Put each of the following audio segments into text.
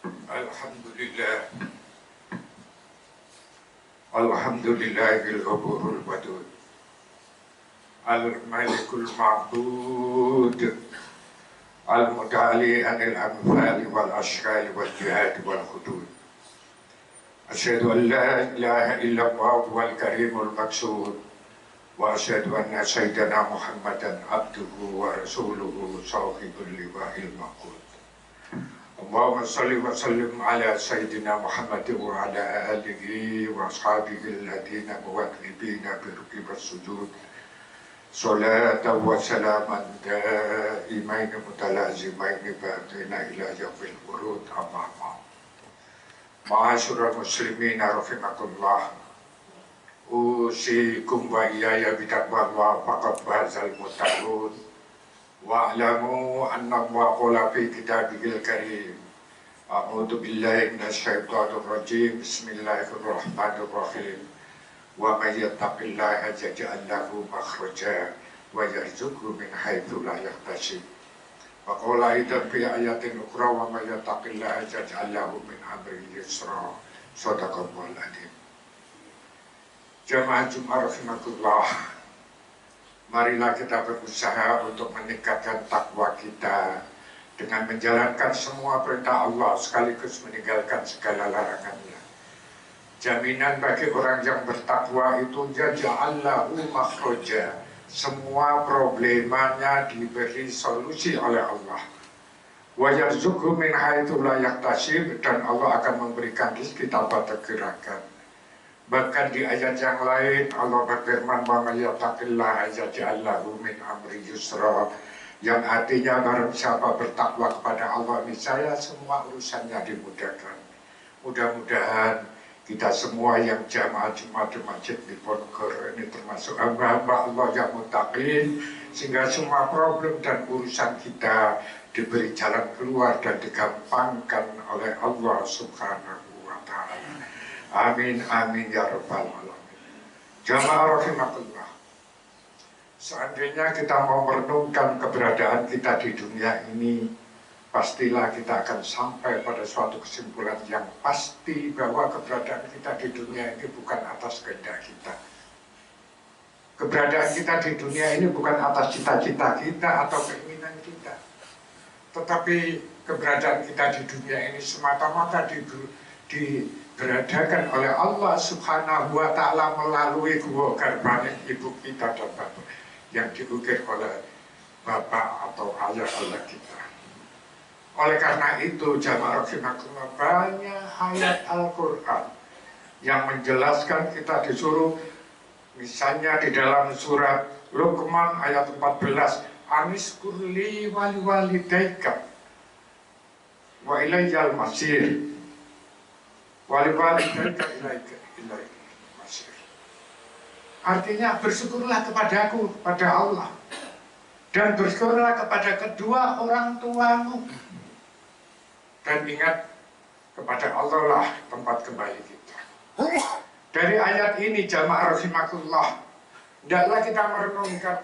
Alhamdulillah. Alhamdulillahil ghafurul wadud. Al-malikul ma'bud. Al-muta'ali anil amfali wal ashkali wal jihad wal hudud. Asyhadu an la ilaha illallah wal karimul maksud. Wa asyhadu anna sayyidana Muhammadan abduhu wa rasuluhu sahibul liwa'il maqud. Allahumma salli wa sallim ala sayyidina Muhammad wa ala alihi wa ashabihi alladhina muwadhibina birukibas sujud salatan wa salaman daimain mutalazimain ba'dina ila yawmil wurud amma ba'd. Ma'asyiral muslimin rahimakumullah, usikum wa iyaya bitaqwallah faqad fazal muttaqun. Wa'lamu anna Allah qala fi kitabihil karim. A'udzu billahi minasyaitonir rajim. Bismillahirrahmanirrahim. Wa may yattaqillaha yaj'al lahu makhraja wa yarzuqhu min haitsu la yahtasib. Wa qala aidan fi ayatin ukhra wa may yattaqillaha yaj'al lahu min amrihi yusra. Shadaqallahul adzim. Jamaah Jumat rahimakumullah. Marilah kita berusaha untuk meningkatkan takwa kita dengan menjalankan semua perintah Allah sekaligus meninggalkan segala larangannya. Jaminan bagi orang yang bertakwa itu ja'allahu makhraja. Semua problemanya diberi solusi oleh Allah. Wa yarzuqhu min haitsu la yahtasib, dan Allah akan memberikan rezeki tanpa terkirakan. Bahkan di ayat yang lain Allah berfirman wa may yattaqillaha yaj'al lahu min amri yusra, yang artinya barang siapa bertakwa kepada Allah niscaya semua urusannya dimudahkan. Mudah-mudahan kita semua yang jamaah Jumat di Masjid Diponegoro ini termasuk hamba-hamba Allah yang muttaqin, sehingga semua problem dan urusan kita diberi jalan keluar dan digampangkan oleh Allah Subhanahu wa ta'ala. Amin amin ya rabbal alamin. Jamaah rahimakumullah, seandainya kita mau merenungkan keberadaan kita di dunia ini, pastilah kita akan sampai pada suatu kesimpulan yang pasti bahwa keberadaan kita di dunia ini bukan atas kehendak kita. Keberadaan kita di dunia ini bukan atas cita-cita kita atau keinginan kita, tetapi keberadaan kita di dunia ini semata-mata diberadakan oleh Allah Subhanahu wa ta'ala melalui gua garbaning ibu kita dan bapak yang diukir oleh bapak atau ayah kita. Oleh karena itu jamaah rahimakumullah, banyak ayat Al-Quran yang menjelaskan kita disuruh, misalnya di dalam surat Luqman ayat 14, Aniskurli wali walidaika wa ilayyal masir wali-walidaika ilaika masir. Artinya bersyukurlah kepadaku, kepada Allah, dan bersyukurlah kepada kedua orang tuamu, dan ingat kepada Allah lah tempat kembali kita. Dari ayat ini jamaah rahimakumullah, hendaklah kita merenungkan,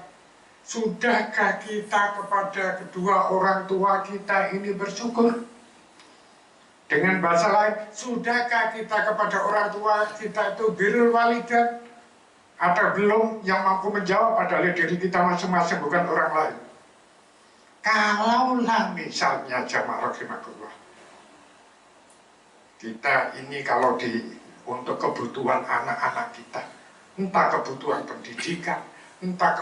sudahkah kita kepada kedua orang tua kita ini bersyukur? Dengan bahasa lain, sudahkah kita kepada orang tua kita itu birrul walidain? Atau belum? Yang mampu menjawab adalah diri kita masing-masing, bukan orang lain. Kalaulah misalnya jamaah rahimakumullah, kita ini kalau untuk kebutuhan anak-anak kita, entah kebutuhan pendidikan, entah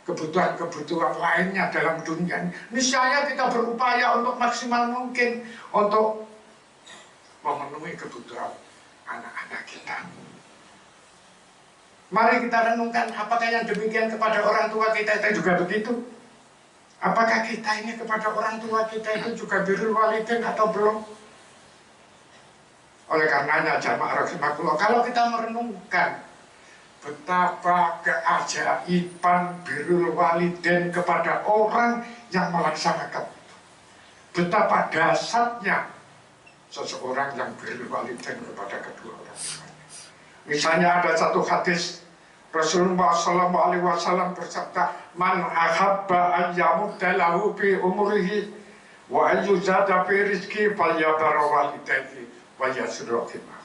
kebutuhan lainnya dalam dunia ini, niscaya kita berupaya untuk maksimal mungkin untuk memenuhi kebutuhan anak-anak kita. Mari kita renungkan, apakah yang demikian kepada orang tua kita itu juga begitu? Apakah kita ini kepada orang tua kita itu juga birrul walidain atau belum? Oleh karenanya jamaah rahimakumullah, kalau kita merenungkan betapa keajaiban birrul walidain kepada orang yang melaksanakan, betapa dahsyatnya seseorang yang birrul walidain kepada kedua orang tua. Misalnya ada satu hadis Rasulullah SAW bersabda, man ahabba an yamudda lahu fi umrihi Wa ayyuzada fi rizki falyabara walidayhi wa yasrahimah.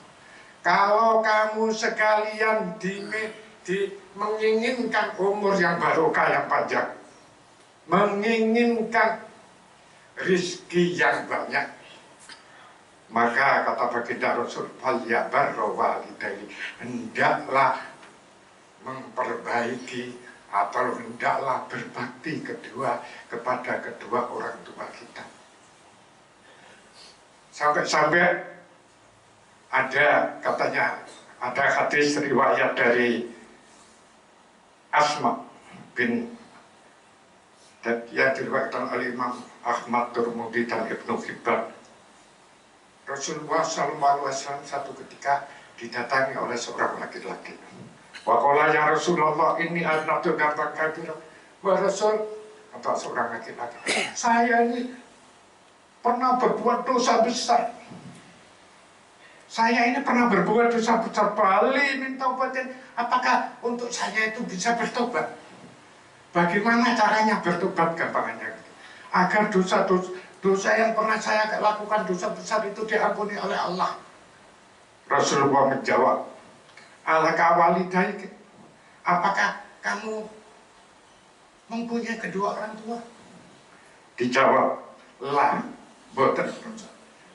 Kalau kamu sekalian menginginkan umur yang barokah yang panjang, menginginkan rizki yang banyak, maka kata baginda Rasul, falyabarra walidayhi, hendaklah memperbaiki atau hendaklah berbakti kepada kedua orang tua kita. Sampai-sampai ada hadis riwayat dari Asma bin, dan dia diriwayatkan oleh Imam Ahmad, Tirmidzi dan Ibnu Hibban. Rasulullah SAW satu ketika didatangi oleh seorang laki-laki. Waqala ya Rasulullah, ini anak gambar kabir. Wah Rasul, kata seorang laki-laki, saya ini pernah berbuat dosa besar. Saya ini pernah berbuat dosa besar, bali minta obatin. Apakah untuk saya itu bisa bertobat? Bagaimana caranya bertobat? Gampangannya agar dosa yang pernah saya lakukan, dosa besar itu diampuni oleh Allah. Rasulullah menjawab, alaka walidayk, apakah kamu mempunyai kedua orang tua? Dijawab, lah, boten,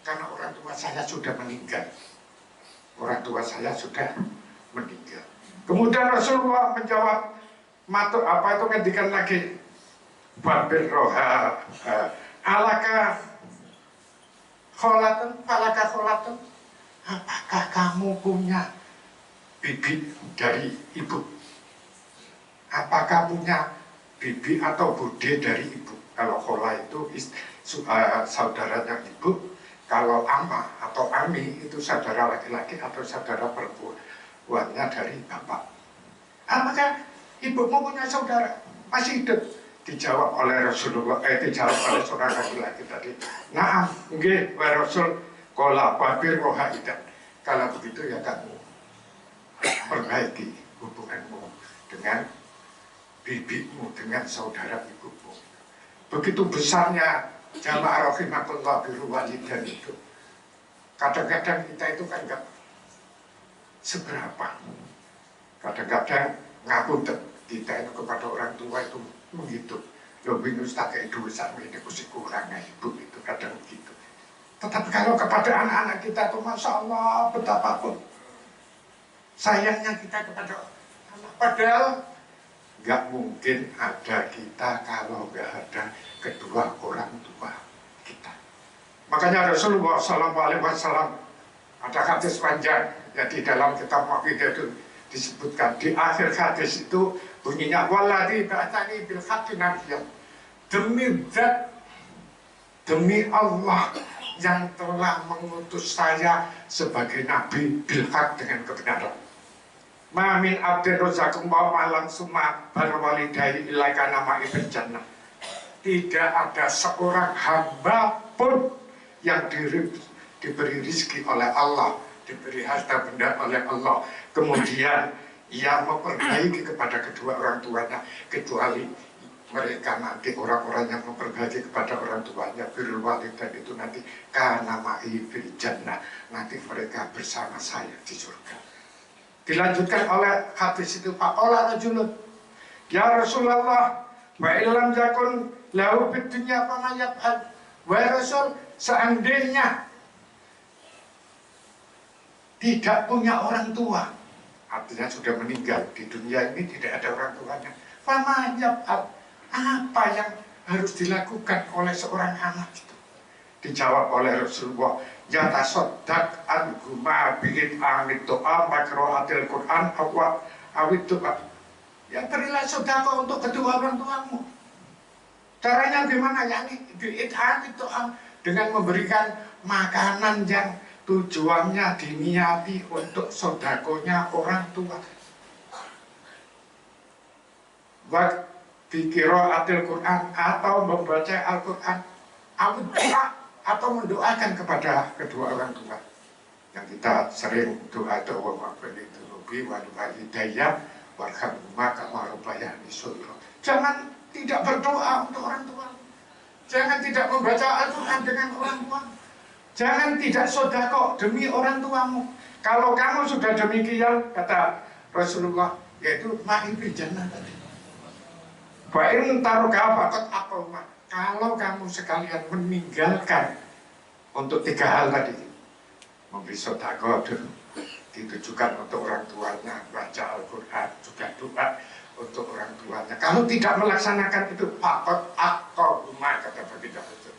karena orang tua saya sudah meninggal. Orang tua saya sudah meninggal. Kemudian Rasulullah menjawab, matur apa itu ngendikan lagi, babir roha, alaka kholatun, apakah kamu punya bibi dari ibu? Apakah punya bibi atau bude dari ibu? Kalau khola itu saudaranya ibu, kalau ama atau ami itu saudara laki-laki atau saudara perempuannya dari bapak. Apakah ibumu punya saudara? Masih hidup? Dijawab oleh Rasulullah, dijawab oleh seorang laki-laki tadi. Naam, nggih, wa Rasul, qala babir rohaidan. Kalau begitu ya kamu perbaiki hubunganmu dengan bibimu, dengan saudara ibumu. Begitu besarnya jamaah rahimakumullah birrul walidain itu. Kadang-kadang kita itu kan enggak seberapa. Kadang-kadang ngapunten kita itu kepada orang tua itu menghitung. Lebih tak kayak dosa ini kursi kurangnya ibu itu kadang begitu. Tetapi kalau kepada anak-anak kita itu Masya Allah betapapun sayangnya kita kepada anak. Padahal nggak mungkin ada kita kalau nggak ada kedua orang tua kita. Makanya Rasulullah SAW ada hadis panjang yang di dalam kitab Mu'awidah itu disebutkan. Di akhir hadis itu bunyinya waladhi ba'atani bil haqqi nabiyyan, demi Allah yang telah mengutus saya sebagai nabi bil haqq, dengan kebenaran. Ma min abdin rozakum wa malam summa barwalidayhi ilaika nama ibn jannah. Tidak ada seorang hamba pun yang diberi rizki oleh Allah, diberi harta benda oleh Allah, kemudian ia memperbaiki kepada kedua orang tuanya, kecuali mereka nanti orang-orang yang memperbaiki kepada orang tuanya birrul walidain itu nanti kana ma'i fil jannah, nanti mereka bersama saya di surga. Dilanjutkan oleh hadis itu, faqala rajulun ya Rasulullah wa illam yakun lahu fid dunya fama yaf'al. Wahai Rasul, seandainya tidak punya orang tua, artinya sudah meninggal, di dunia ini tidak ada orang tuanya, fama yaf'al, apa yang harus dilakukan oleh seorang anak itu? Dijawab oleh Rasulullah, ya tasaddaq an guma bi'id amit doa makroatil Quran awit doa. Ya berilah sedekah untuk kedua orang tuamu. Caranya gimana? Yani bi'id amit doa, dengan memberikan makanan yang tujuannya diniati untuk sedekahnya orang tua. Biqiraatil Quran, atau membaca Al-Quran, atau mendoakan kepada kedua orang tua. Yang kita sering doa itu Rubi walidayya warhamhuma kama rabbayani shaghira. Jangan tidak berdoa untuk orang tua. Jangan tidak membaca Al-Quran dengan orang tua. Jangan tidak sedekah demi orang tuamu. Kalau kamu sudah demikian, kata Rasulullah, yaitu ma'ibri jannah tadi. Fa'in taruka faqad aqalma. Kalau kamu sekalian meninggalkan untuk 3 hal tadi, memberi sedekah ditujukan untuk orang tuanya, baca Al-Quran, juga doa untuk orang tuanya. Kalau tidak melaksanakan itu, faqad aqalma, kata baginda Rasul,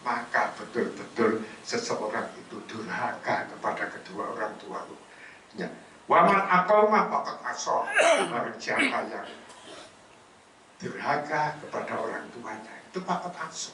maka betul-betul seseorang itu durhaka kepada kedua orang tuanya. Ya. Waman aqalma faqad asha. Barang siapa yang durhaka kepada orang tuanya, itu faqad asha.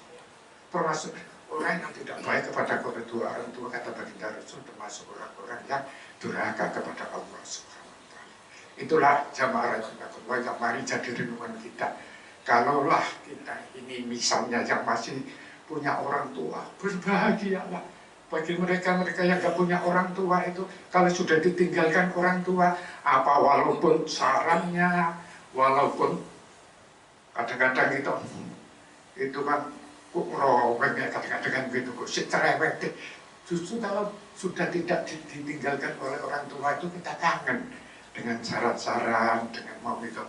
Termasuk orang yang tidak baik kepada kedua orang tua, kata baginda Rasul, termasuk orang-orang yang durhaka kepada Allah Subhanahu wa Ta'ala. Itulah jamaah rahimakumullah yang mari jadi renungan kita. Kalaulah kita ini misalnya yang masih punya orang tua, berbahagialah. Bagi mereka-mereka yang gak punya orang tua itu, kalau sudah ditinggalkan orang tua, apa walaupun sarannya, walaupun kadang-kadang itu kan kok raweng ya, kadang-kadang gitu kok si cerewet. Justru kalau sudah tidak ditinggalkan oleh orang tua itu, kita kangen dengan saran-saran, dengan mauidhah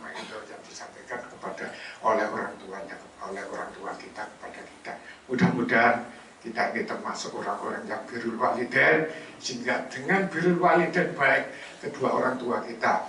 yang disampaikan kepada oleh orang tuanya, oleh orang tua kita kepada kita. Mudah-mudahan kita ini termasuk orang-orang yang birrul walidain, sehingga dengan birrul walidain baik kedua orang tua kita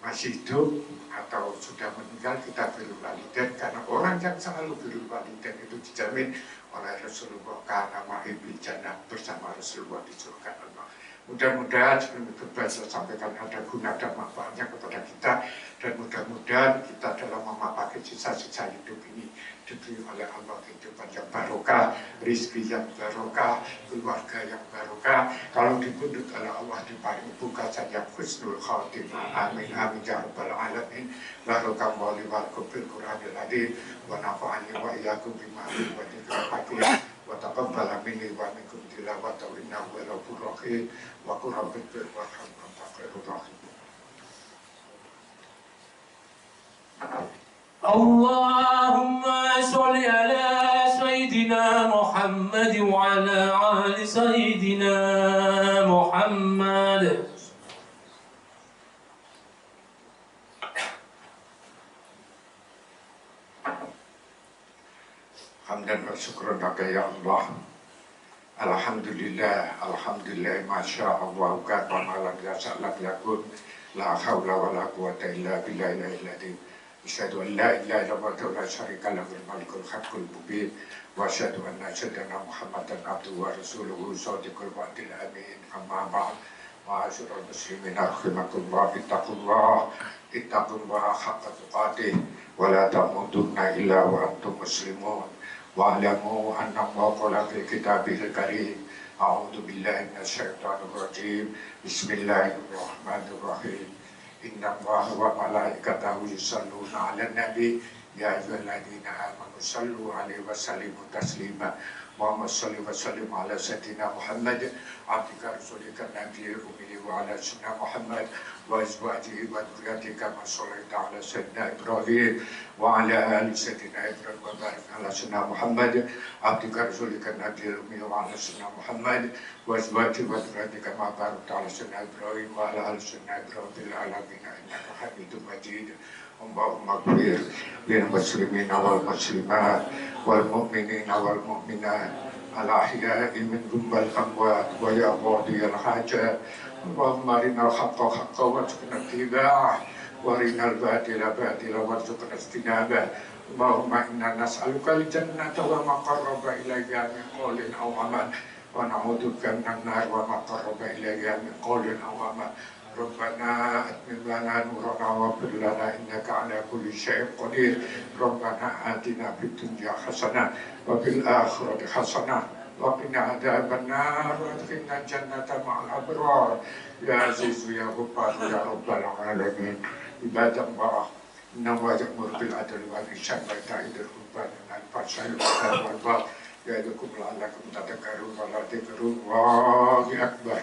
masih hidup atau sudah meninggal, kita birrul walidain, karena orang yang selalu birrul walidain itu dijamin oleh Rasulullah karena ma'ibri jannah, bersama Rasulullah di surga Allah. Mudah-mudahan sebelum saya sampaikan ada guna dan manfaatnya kepada kita, dan mudah-mudahan kita dalam memakai sisa-sisa hidup ini diberi oleh Allah kehidupan yang barokah, rizki yang barokah, keluarga yang barokah. Kalau dibundut oleh Allah diparingi bukasan yang husnul khatimah. Amin amin ya rabbal alamin. Barakallahu li wa lakum fil Qur'anil azim wa nafa'ani wa iyyakum bima fihi wa dzikril hakim wa taqabbala minni wa minkum tilawatahu innahu ghafurur rahim wa qul rabbighfir warham wa anta khairur rahim. Allahumma sholli ala Sayyidina Muhammad wa ala ali Sayyidina Muhammad. Hamdan wa syukran laka ya Allah. Alhamdulillah, alhamdulillah, masya Allah, wa ma lam yasha' lam yakun, la hawla wa la quwwata illa billahil azim. Asyhadu an la ilaha illallah wa la syarika lahu al-malikul haqqul mubin wa asyhadu anna sayyidina Muhammadan abduhu wa rasuluhu shadiqul wa'dil amin. Amma ba'd. Ma'asyiral muslimin rahimakumullah, ittaqullaha haqqa tuqatih wa la tamutunna illa wa antum muslimun. Wa'lamu anna Allah qala fi kitabihil karim, a'udzu billahi minasyaitonir rajim, bismillahirrahmanirrahim. Inna Allaha wa malaikatahu yusalluna 'alan nabi, ya ayyuhalladzina amanu sallu 'alaihi wa sallimu taslima. Muhammad salli wa sallim ala sayyidina Muhammad abdika rasulika nabiyil ummi wa ala sayyidina Muhammad wa azwajihi wa dzurriyyatihi kama shallaita ala sayyidina Ibrahim wa ala ali sayyidina Ibrahim wa barik ala sayyidina Muhammad abdika rasulika nabiyil ummi wa ala sayyidina Muhammad wa azwajihi wa dzurriyyatihi kama barakta ala sayyidina Ibrahim wa ala ali sayyidina Ibrahim fil alamin innaka Hamidum Majid. Allahumma ighfir lil muslimina wal muslimat wal mu'minina wal mu'minat al ahya'i minhum wal amwat wa ya qadiyal hajat. Allahumma arinal haqqa haqqan warzuqna ittiba'ah wa arinal batila batila warzuqna ijtinabah. Allahumma inna nas'aluka al-jannata wa ma qarraba ilayha min qawlin aw amal wa na'udzubika minan nar wa ma qarraba ilayha min qawlin aw amal. Rabbana atmim lana nurana waghfir lana innaka ala kulli syai'in qadir. Rabbana atina fid dunya hasanah wa fil akhirati hasanah wa qina adzabannar wa adkhilna jannata ma'al abrar. Ya Azizu ya Ghaffar ya Rabbal alamin. Ibadallah, inna wa ya'muru bil adli wal ihsani wa ita'i dzil qurba wal fahsya'i wal munkari ya'idukum la'allakum tadhakkarun wa la tadhkurun. Allahu akbar.